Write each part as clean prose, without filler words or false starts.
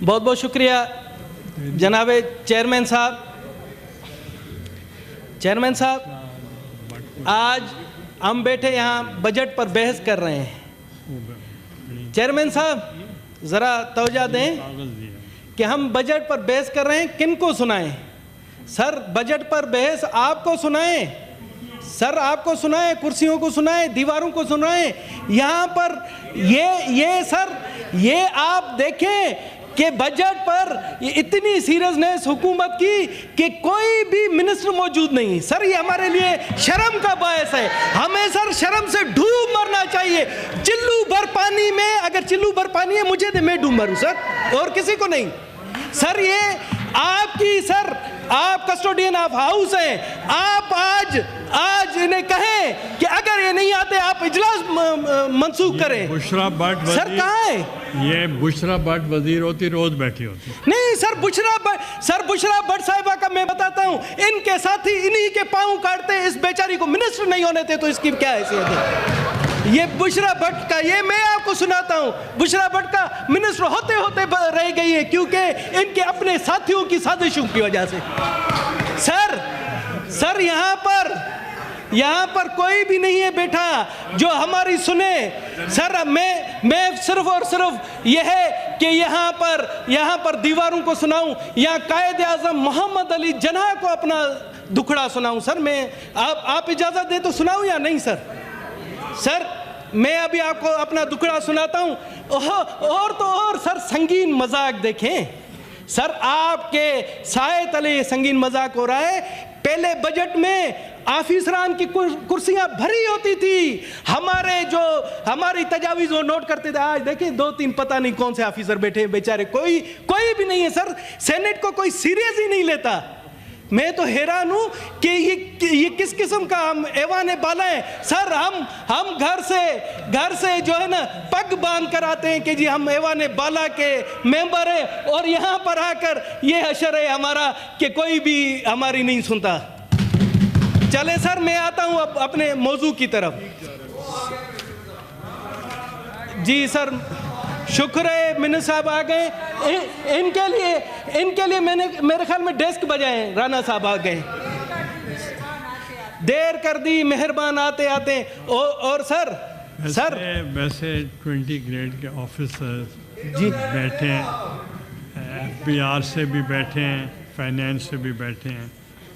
बहुत बहुत शुक्रिया जनाब चेयरमैन साहब। चेयरमैन साहब, आज हम बैठे यहाँ बजट पर बहस कर रहे हैं। चेयरमैन साहब ज़रा तवज्जो दें कि हम बजट पर बहस कर रहे हैं, किन को सुनाएं? सर बजट पर बहस आपको सुनाएं, सर आपको सुनाएं, कुर्सियों को सुनाएं, दीवारों को सुनाएं। यहाँ पर ये सर ये आप देखें कि बजट पर इतनी सीरियसनेस हुकूमत की कि कोई भी मिनिस्टर मौजूद नहीं। सर ये हमारे लिए शर्म का बायस है, हमें सर शर्म से डूब मरना चाहिए। चिल्लू भर पानी में, अगर चिल्लू भर पानी है मुझे दे, मैं डूब मरूं सर, और किसी को नहीं। सर ये आपकी, सर आप कस्टोडियन ऑफ हाउस हैं, आप आज इन्हें कहें कि अगर ये नहीं आते आप इजलास मंसूख करें। बुशरा भट्ट सर कहाँ है? ये बुशरा भट्ट वजीर होती, रोज बैठी होती। नहीं सर, बुशरा भट्ट साहिबा का मैं बताता हूँ, इनके साथी इन्हीं के पाँव काटते, इस बेचारी को मिनिस्टर नहीं होने थे तो इसकी क्या हैसियत है? ये बुशरा भट्ट का, ये मैं आपको सुनाता हूँ, बुशरा भट्ट का मिनिस्टर होते होते रह गई है क्योंकि इनके अपने साथियों की साजिशों की वजह से। सर यहाँ पर कोई भी नहीं है बैठा जो हमारी सुने। सर मैं सिर्फ और सिर्फ यह है कि यहाँ पर दीवारों को सुनाऊं या कायद आज़म मोहम्मद अली जिन्ना को अपना दुखड़ा सुनाऊं। सर मैं आप इजाज़त दे तो सुनाऊं या नहीं? सर मैं अभी आपको अपना दुखड़ा सुनाता हूँ। और तो और सर संगीन मजाक देखें, सर आपके साए तले संगीन मजाक हो रहा है। पहले बजट में ऑफिसरान की कुर्सियां भरी होती थी, हमारी तजावीज़ वो नोट करते थे। आज देखिए 2-3 पता नहीं कौन से ऑफिसर बैठे हैं बेचारे, कोई भी नहीं है। सर सेनेट को कोई सीरियस ही नहीं लेता। मैं तो हैरान हूँ कि ये किस किस्म का हम ऐवान बाला है। सर हम घर से जो है ना पग बांध कर आते हैं कि जी हम ऐवान बाला के मेंबर हैं, और यहाँ पर आकर ये हशर है हमारा कि कोई भी हमारी नहीं सुनता। चले सर मैं आता हूँ अब अपने मौजू की तरफ। जी सर शुक्र है मिनिस्टर साहब आ गए। इनके लिए मैंने मेरे ख्याल में डेस्क बजाए, राणा साहब आ गए, देर कर दी, मेहरबान आते आते। और सर वैसे 20 ग्रेड के ऑफिसर जी बैठे हैं, FBR से भी बैठे हैं, फाइनेंस से भी बैठे हैं।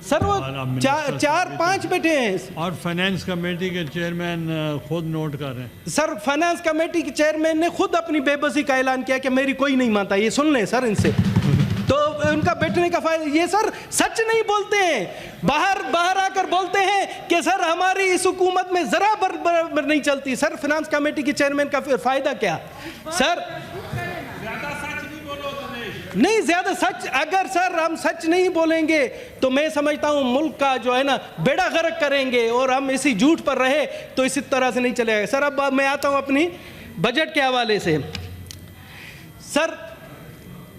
सर वो 4-5 बैठे हैं, और फाइनेंस कमेटी के चेयरमैन खुद नोट कर रहे हैं। सर फाइनेंस कमेटी के चेयरमैन ने खुद अपनी बेबसी का ऐलान किया कि मेरी कोई नहीं मानता। ये सुन लें सर इनसे, तो उनका बैठने का फायदा। ये सर सच नहीं बोलते हैं, बाहर आकर बोलते हैं कि सर हमारी इस हुकूमत में जरा बराबर नहीं चलती। सर फाइनेंस कमेटी के चेयरमैन का फिर फायदा क्या? सर नहीं ज्यादा सच, अगर सर हम सच नहीं बोलेंगे तो मैं समझता हूं मुल्क का जो है ना बेड़ा गर्क करेंगे, और हम इसी झूठ पर रहे तो इसी तरह से नहीं चलेगा। सर अब मैं आता हूं अपनी बजट के हवाले से। सर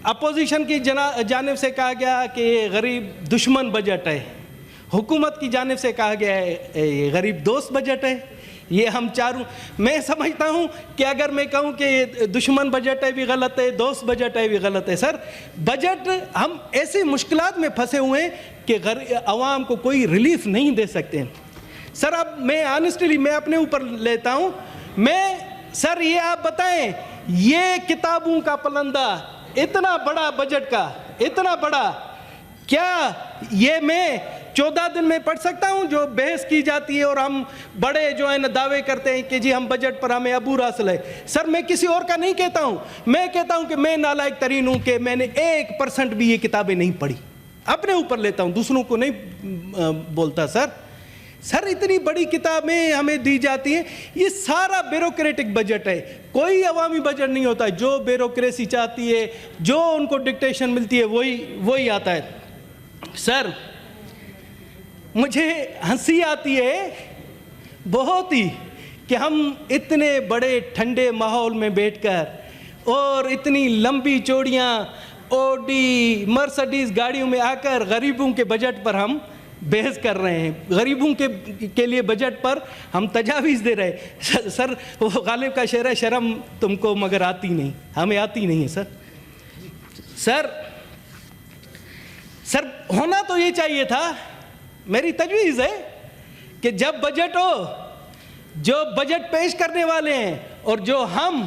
अपोजिशन की जानिब से कहा गया कि ये गरीब दुश्मन बजट है, हुकूमत की जानिब से कहा गया है ये गरीब दोस्त बजट है। ये हम चारों, मैं समझता हूँ कि अगर मैं कहूँ कि दुश्मन बजट है भी गलत है, दोस्त बजट है भी गलत है। सर बजट, हम ऐसी मुश्किलात में फंसे हुए हैं कि अवाम को कोई रिलीफ नहीं दे सकते। सर अब मैं ऑनेस्टली मैं अपने ऊपर लेता हूँ। सर ये आप बताएं, ये किताबों का पलंदा इतना बड़ा बजट का, इतना बड़ा, क्या ये मैं 14 दिन में पढ़ सकता हूं? जो बहस की जाती है और हम बड़े जो है ना दावे करते हैं कि जी हम बजट पर हमें अबूर हासिल है। सर मैं किसी और का नहीं कहता हूं, मैं कहता हूं कि मैं नालायक तरीन हूं कि मैंने 1% भी ये किताबें नहीं पढ़ी। अपने ऊपर लेता हूं, दूसरों को नहीं बोलता। सर इतनी बड़ी किताबें हमें दी जाती हैं, ये सारा ब्यूरोक्रेटिक बजट है, कोई अवामी बजट नहीं होता। जो ब्यूरोक्रेसी चाहती है, जो उनको डिक्टेशन मिलती है वही आता है। सर मुझे हंसी आती है बहुत ही कि हम इतने बड़े ठंडे माहौल में बैठकर और इतनी लंबी चौड़ियाँ ऑडी मर्सिडीज गाड़ियों में आकर गरीबों के बजट पर हम बहस कर रहे हैं, गरीबों के लिए बजट पर हम तजावीज़ दे रहे हैं। सर वो गालिब का शेर है, शर्म तुमको मगर आती नहीं, हमें आती नहीं है। सर سر ہونا تو یہ چاہیے تھا، میری تجویز ہے کہ جب بجٹ ہو، جو بجٹ پیش کرنے والے ہیں اور جو ہم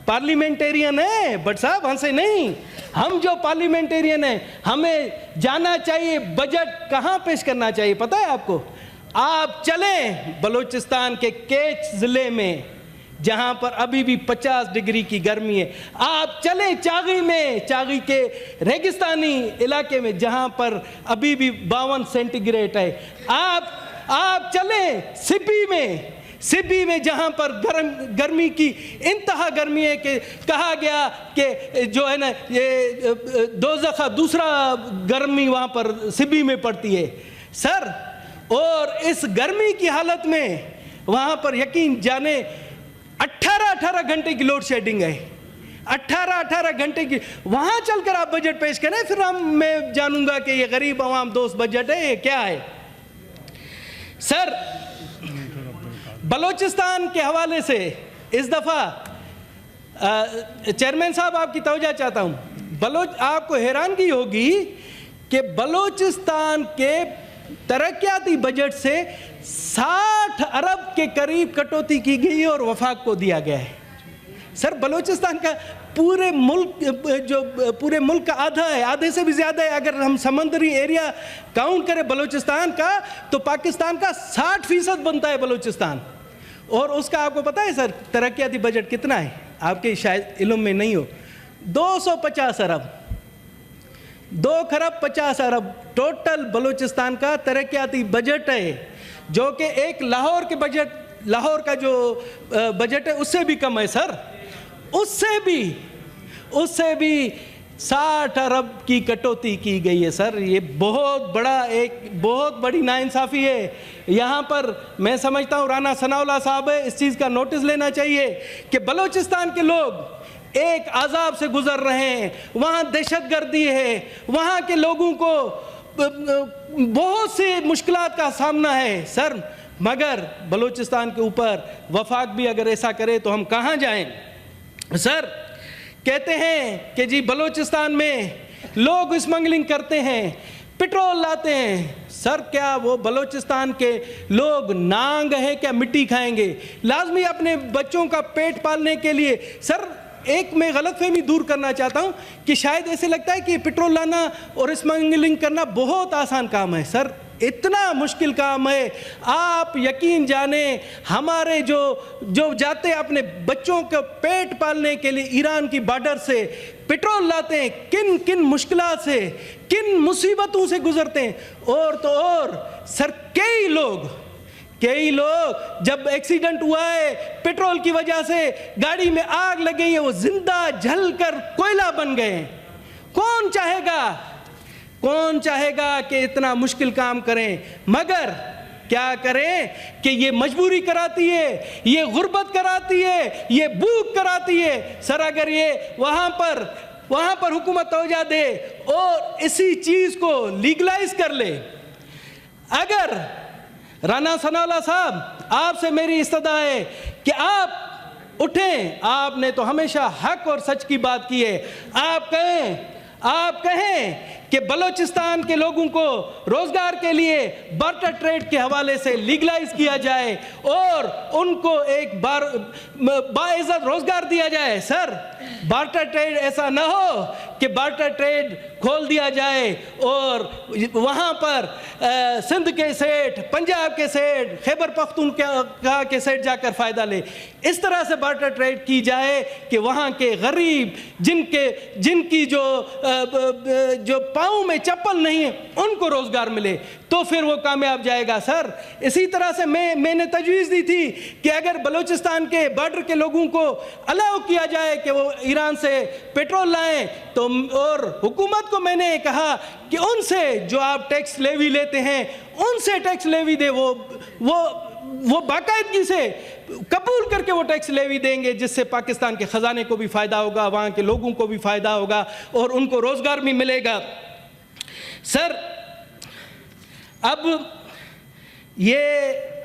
پارلیمنٹیرین ہیں، بٹ صاحب ہنسے نہیں، ہم جو پارلیمنٹیرین ہیں ہمیں جانا چاہیے بجٹ کہاں پیش کرنا چاہیے. پتہ ہے آپ کو، آپ چلیں بلوچستان کے کیچ ضلع میں جہاں پر ابھی بھی 50 ڈگری کی گرمی ہے، آپ چلیں چاغی میں، چاغی کے ریگستانی علاقے میں جہاں پر ابھی بھی 52 سینٹی گریڈ ہے، آپ چلیں سبی میں جہاں پر گرمی کی انتہا گرمی ہے کہ کہا گیا کہ جو ہے نا یہ دوزخ دوسرا گرمی وہاں پر سبی میں پڑتی ہے سر. اور اس گرمی کی حالت میں وہاں پر یقین جانے 18 گھنٹے کی لوڈ شیڈنگ ہے، 18 گھنٹے کی. وہاں چل کر آپ بجٹ پیش کریں، پھر میں جانوں گا کہ یہ غریب عوام دوست بجٹ ہے، یہ کیا ہے. سر بلوچستان کے حوالے سے اس دفعہ چیئرمین صاحب آپ کی توجہ چاہتا ہوں، آپ کو حیرانگی ہوگی کہ بلوچستان کے ترقیاتی بجٹ سے 60 ارب کے قریب کٹوتی کی گئی اور وفاق کو دیا گیا ہے. سر بلوچستان کا پورے ملک کا آدھا ہے، آدھے سے بھی زیادہ ہے. اگر ہم سمندری ایریا کاؤنٹ کریں بلوچستان کا تو پاکستان کا 60% بنتا ہے بلوچستان. اور اس کا آپ کو پتہ ہے سر ترقیاتی بجٹ کتنا ہے؟ آپ کے شاید علم میں نہیں ہو، 250 ارب، 2 خرب 50 ارب ٹوٹل بلوچستان کا ترقیاتی بجٹ ہے، جو کہ ایک لاہور کا جو بجٹ ہے اس سے بھی کم ہے سر. اس سے بھی 60 ارب کی کٹوتی کی گئی ہے سر. یہ بہت بڑی ناانصافی ہے. یہاں پر میں سمجھتا ہوں رانا ثناء اللہ صاحب ہے، اس چیز کا نوٹس لینا چاہیے کہ بلوچستان کے لوگ ایک عذاب سے گزر رہے ہیں. وہاں دہشت گردی ہے، وہاں کے لوگوں کو بہت سی مشکلات کا سامنا ہے سر. مگر بلوچستان کے اوپر وفاق بھی اگر ایسا کرے تو ہم کہاں جائیں. سر کہتے ہیں کہ جی بلوچستان میں لوگ اسمگلنگ کرتے ہیں، پٹرول لاتے ہیں. سر کیا وہ بلوچستان کے لوگ نانگ ہے کیا مٹی کھائیں گے؟ لازمی اپنے بچوں کا پیٹ پالنے کے لیے. سر ایک میں غلط فہمی دور کرنا چاہتا ہوں کہ شاید ایسے لگتا ہے کہ پٹرول لانا اور اسمگلنگ کرنا بہت آسان کام ہے. سر اتنا مشکل کام ہے. آپ یقین جانیں ہمارے جو جاتے اپنے بچوں کو پیٹ پالنے کے لیے ایران کی بارڈر سے پٹرول لاتے ہیں، کن مشکلات سے، کن مصیبتوں سے گزرتے ہیں. اور تو اور سر کئی لوگ جب ایکسیڈنٹ ہوا ہے پٹرول کی وجہ سے گاڑی میں آگ لگ گئی ہے، وہ زندہ جل کر کوئلہ بن گئے ہیں. کون چاہے گا کہ اتنا مشکل کام کریں؟ مگر کیا کریں کہ یہ مجبوری کراتی ہے، یہ غربت کراتی ہے، یہ بھوک کراتی ہے. سر اگر یہ وہاں پر حکومت توجہ دے اور اسی چیز کو لیگلائز کر لے. اگر رانا ثناء اللہ صاحب آپ سے میری استدعا ہے کہ آپ اٹھیں، آپ نے تو ہمیشہ حق اور سچ کی بات کی ہے. آپ کہیں کہ بلوچستان کے لوگوں کو روزگار کے لیے بارٹر ٹریڈ کے حوالے سے لیگلائز کیا جائے اور ان کو ایک باعزت روزگار دیا جائے. سر بارٹر ٹریڈ ایسا نہ ہو کہ بارٹر ٹریڈ کھول دیا جائے اور وہاں پر سندھ کے سیٹ، پنجاب کے سیٹ، خیبر پختونخوا کے سیٹ جا کر فائدہ لے. اس طرح سے بارٹر ٹریڈ کی جائے کہ وہاں کے غریب جن کی جو پاؤں میں چپل نہیں ہے ان کو روزگار ملے تو پھر وہ کامیاب جائے گا. سر اسی طرح سے میں نے تجویز دی تھی کہ اگر بلوچستان کے بارڈر کے لوگوں کو الاؤ کیا جائے کہ وہ ایران سے پٹرول لائیں تو، اور حکومت کو میں نے کہا کہ ان سے جو آپ ٹیکس لیوی لیتے ہیں ان سے ٹیکس لیوی دے، وہ باقاعدگی سے قبول کر کے وہ ٹیکس لیوی دیں گے، جس سے پاکستان کے خزانے کو بھی فائدہ ہوگا، وہاں کے لوگوں کو بھی فائدہ ہوگا اور ان کو روزگار بھی ملے گا. سر اب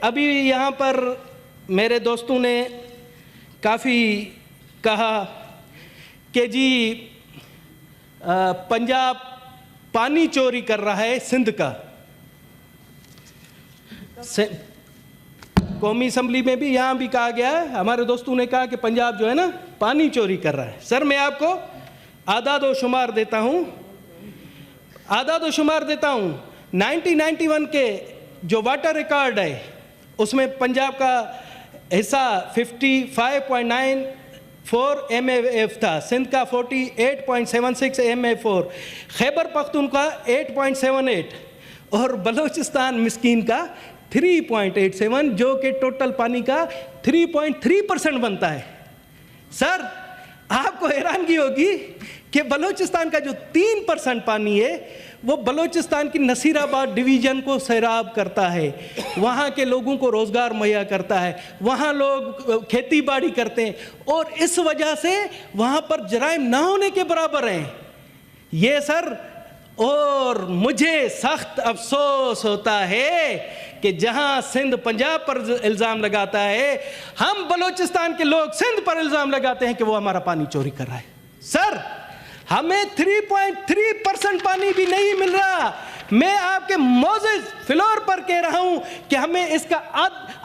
ابھی یہاں پر میرے دوستوں نے کافی کہا کہ جی पंजाब पानी चोरी कर रहा है सिंध का। कौमी असम्बली में भी यहाँ भी कहा गया है, हमारे दोस्तों ने कहा कि पंजाब जो है ना पानी चोरी कर रहा है। सर मैं आपको आदाद व शुमार देता हूँ, 1991 के जो वाटर रिकॉर्ड है उसमें पंजाब का हिस्सा 55.94 MAF था, सिंध का 48.76 MAF, खैबर पख्तूनख्वा 8.78 और बलूचिस्तान मिस्कीन का 3.87, जो कि टोटल पानी का 3.3% बनता है। सर आपको हैरानगी होगी कि बलूचिस्तान का जो 3% पानी है वो बलूचिस्तान की नसीराबाद डिवीज़न को सैराब करता है, वहाँ के लोगों को रोज़गार मुहैया करता है, वहाँ लोग खेती बाड़ी करते हैं और इस वजह से वहाँ पर जराइम ना होने के बराबर हैं ये सर। और मुझे सख्त अफसोस होता है कि जहाँ सिंध पंजाब पर इल्ज़ाम लगाता है, हम बलूचिस्तान के लोग सिंध पर इल्ज़ाम लगाते हैं कि वो हमारा पानी चोरी कर रहा है। सर हमें 3.3% पानी भी नहीं मिल रहा। मैं आपके मोज़ेज़ फ्लोर पर कह रहा हूं कि हमें इसका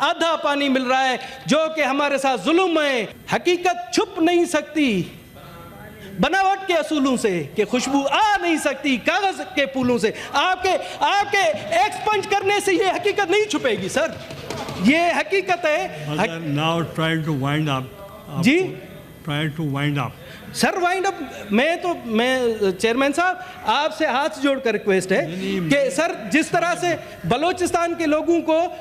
आधा पानी मिल रहा है, जो कि हमारे साथ जुल्म है। हकीकत छुप नहीं सकती बनावट के असूलों से, कि खुशबू आ नहीं सकती कागज के फूलों से। आपके एक्सपंज करने से ये हकीकत नहीं छुपेगी सर, ये हकीकत है। Now try to wind up जी, try to wind up sir wind up. मैं चेयरमैन साहब आपसे हाथ जोड़कर रिक्वेस्ट है कि सर जिस तरह से बलूचिस्तान के लोगों को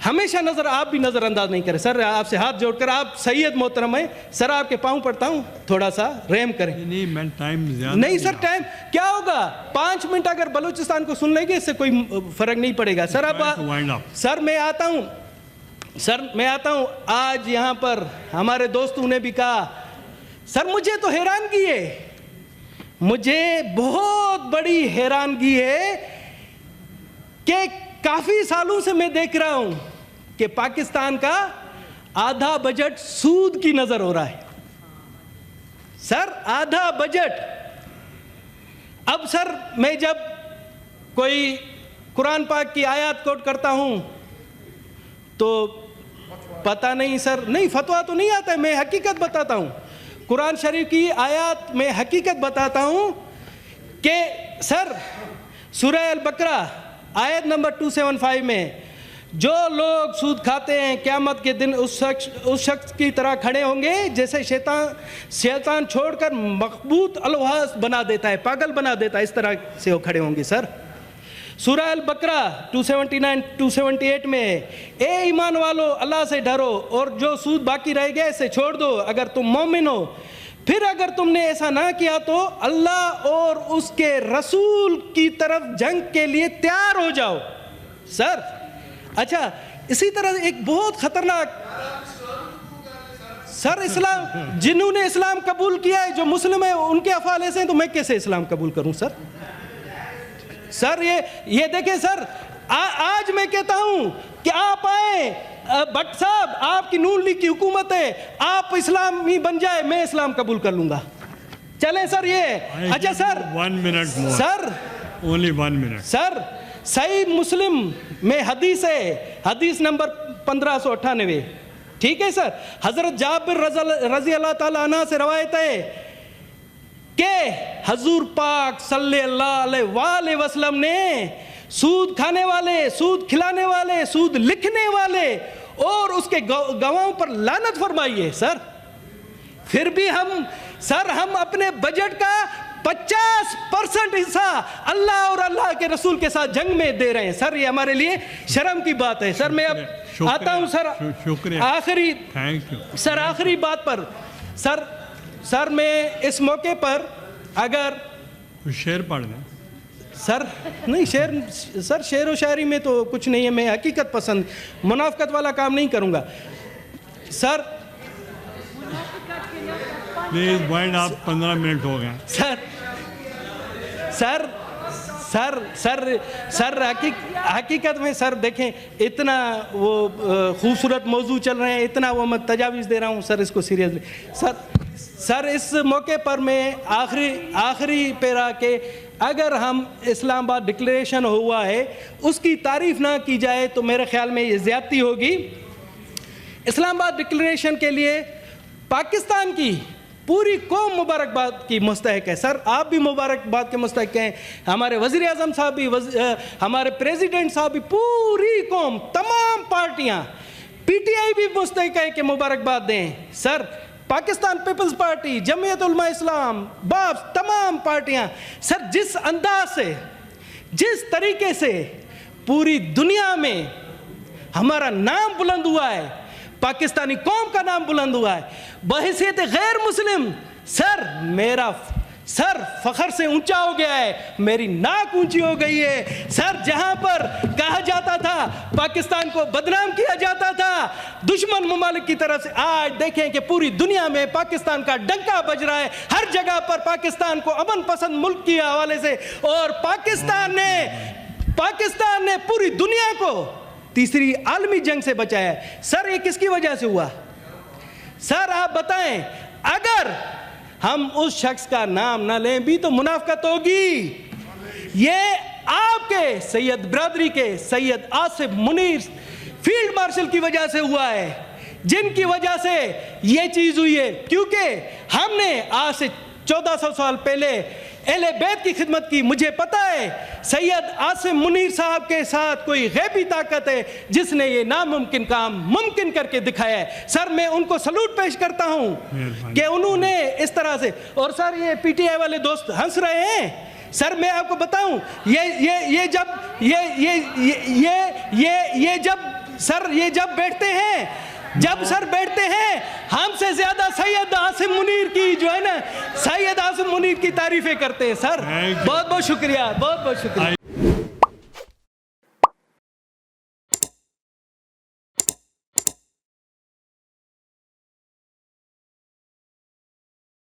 हमेशा आप भी नज़रअंदाज नहीं करें सर। आपसे हाथ जोड़कर, आप सैयद मोहतरम हैं सर, आपके पाँव पड़ता हूँ, थोड़ा सा रहम करें। नहीं टाइम नहीं सर, टाइम क्या होगा, 5 मिनट अगर बलूचिस्तान को सुन लेंगे इससे कोई फर्क नहीं पड़ेगा सर। अब सर मैं आता हूँ आज यहाँ पर हमारे दोस्तों ने भी कहा सर, मुझे तो हैरानगी है, मुझे बहुत बड़ी हैरानगी है कि काफ़ी सालों से मैं देख रहा हूं कि पाकिस्तान का आधा बजट सूद की नज़र हो रहा है सर, आधा बजट। अब सर मैं जब कोई कुरान पाक की आयत कोट करता हूं तो पता नहीं सर, नहीं फतवा तो नहीं आता है, मैं हकीकत बताता हूं। कुरान शरीफ की आयत में हकीकत बताता हूं कि सर सूरह अल बकरा आयत नंबर 275 में जो लोग सूद खाते हैं क़यामत के दिन उस शख्स की तरह खड़े होंगे जैसे शैतान छोड़कर मकबूत अलवास बना देता है, पागल बना देता है, इस तरह से वो खड़े होंगे सर। सूरह अल बकरा 278 में ए ईमान वालो अल्लाह से डरो और जो सूद बाकी रह गया इसे छोड़ दो अगर तुम मोमिन हो, फिर अगर तुमने ऐसा ना किया तो अल्लाह और उसके रसूल की तरफ जंग के लिए तैयार हो जाओ सर। अच्छा, इसी तरह एक बहुत खतरनाक सर, इस्लाम जिन्होंने इस्लाम कबूल किया है, जो मुस्लिम है उनके अफ़ाल ऐसे हैं तो मैं कैसे इस्लाम कबूल करूं सर। सर ये देखें सर, आज मैं कहता हूं कि आप आए भट्ट साहब, आपकी नून लीग की हुकूमत है, आप इस्लामी बन जाए, मैं इस्लाम कबूल कर लूंगा, चलें सर। ये अच्छा sir 1 minute sir, only 1 minute sir. सही मुस्लिम में हदीस है, हदीस नंबर 1598, ठीक है सर। हजरत जाबिर रजी अल्लाह ताला अन्हु से रवायत है कि हजूर पाक सल्लल्लाहु अलैहि वसल्लम ने सूद खाने वाले, सूद खिलाने वाले, सूद लिखने वाले और उसके गवाहों पर लानत फरमाई है सर। फिर भी हम अपने बजट का 50% हिस्सा अल्लाह और अल्लाह के रसूल के साथ जंग में दे रहे हैं सर। ये हमारे लिए शर्म की बात है सर। मैं अब आता हूं सर, आखिरी सर, आखिरी बात पर सर मैं इस मौके पर अगर शेर पढ़ लें सर, नहीं शेर व शायरी में तो कुछ नहीं है, मैं हकीकत पसंद, मुनाफिकत वाला काम नहीं करूंगा sir. Please wind up, 15 minute हो गए सर। हकीकत में सर देखें, इतना वो खूबसूरत मौजू चल रहे हैं, इतना वो मैं तजावीज़ दे रहा हूँ सर, इसको सीरियसली सर इस मौके पर मैं आखिरी पैरा के अगर हम इस्लामाबाद डिक्लेरेशन हुआ है उसकी तारीफ ना की जाए तो मेरे ख्याल में ये ज़्यादती होगी। इस्लामाबाद डिक्लेरेशन के लिए पाकिस्तान की पूरी कौम मुबारकबाद की मुस्तहिक है। सर आप भी मुबारकबाद के मुस्तहिक हैं, हमारे वज़ीर आज़म साहब भी, हमारे प्रेसिडेंट साहब भी, पूरी कौम, तमाम पार्टियां, पीटीआई भी मुस्तहिक है कि मुबारकबाद दें। Sir Pakistan Peoples Party, Jamiat Ulema Islam, बाप, तमाम पार्टियां, सर जिस अंदाज से, जिस तरीके से पूरी दुनिया में हमारा नाम बुलंद हुआ है, पाकिस्तानी कौम का नाम बुलंद हुआ है बहैसियत गैर मुस्लिम, सर मेरा सर फखर से ऊंचा हो गया है, मेरी नाक ऊंची हो गई है। सर जहां पर कहा जाता था पाकिस्तान को बदनाम किया जाता था दुश्मन ममालिक की तरफ से, आज देखें कि पूरी दुनिया में पाकिस्तान का डंका बज रहा है, हर जगह पर पाकिस्तान को अमन पसंद मुल्क के हवाले से, और पाकिस्तान ने पूरी दुनिया को तीसरी आलमी जंग से बचाया है। सर ये किसकी वजह से हुआ? सर आप बताएं, अगर हम उस शख्स का नाम ना लें भी तो मुनाफकत होगी। ये आपके सैयद बिरादरी के सैयद आसिफ मुनीर फील्ड मार्शल की वजह से हुआ है, जिनकी वजह से ये चीज़ हुई है, क्योंकि हमने आज से 1400 साल पहले अहले बैत की खिदमत की। मुझे पता है सैयद आसिफ मुनीर साहब के साथ कोई गैबी ताकत है जिसने ये नामुमकिन काम मुमकिन करके दिखाया है। सर मैं उनको सलूट पेश करता हूँ कि उन्होंने इस तरह से, और सर ये पीटीआई वाले दोस्त हंस रहे हैं। सर मैं आपको बताऊं, ये जब बैठते हैं, जब सर बैठते हैं, हमसे ज्यादा सैयद आसिफ मुनीर की जो है ना, सैयद आसिफ मुनीर की तारीफें करते हैं। सर बहुत बहुत शुक्रिया, बहुत बहुत शुक्रिया।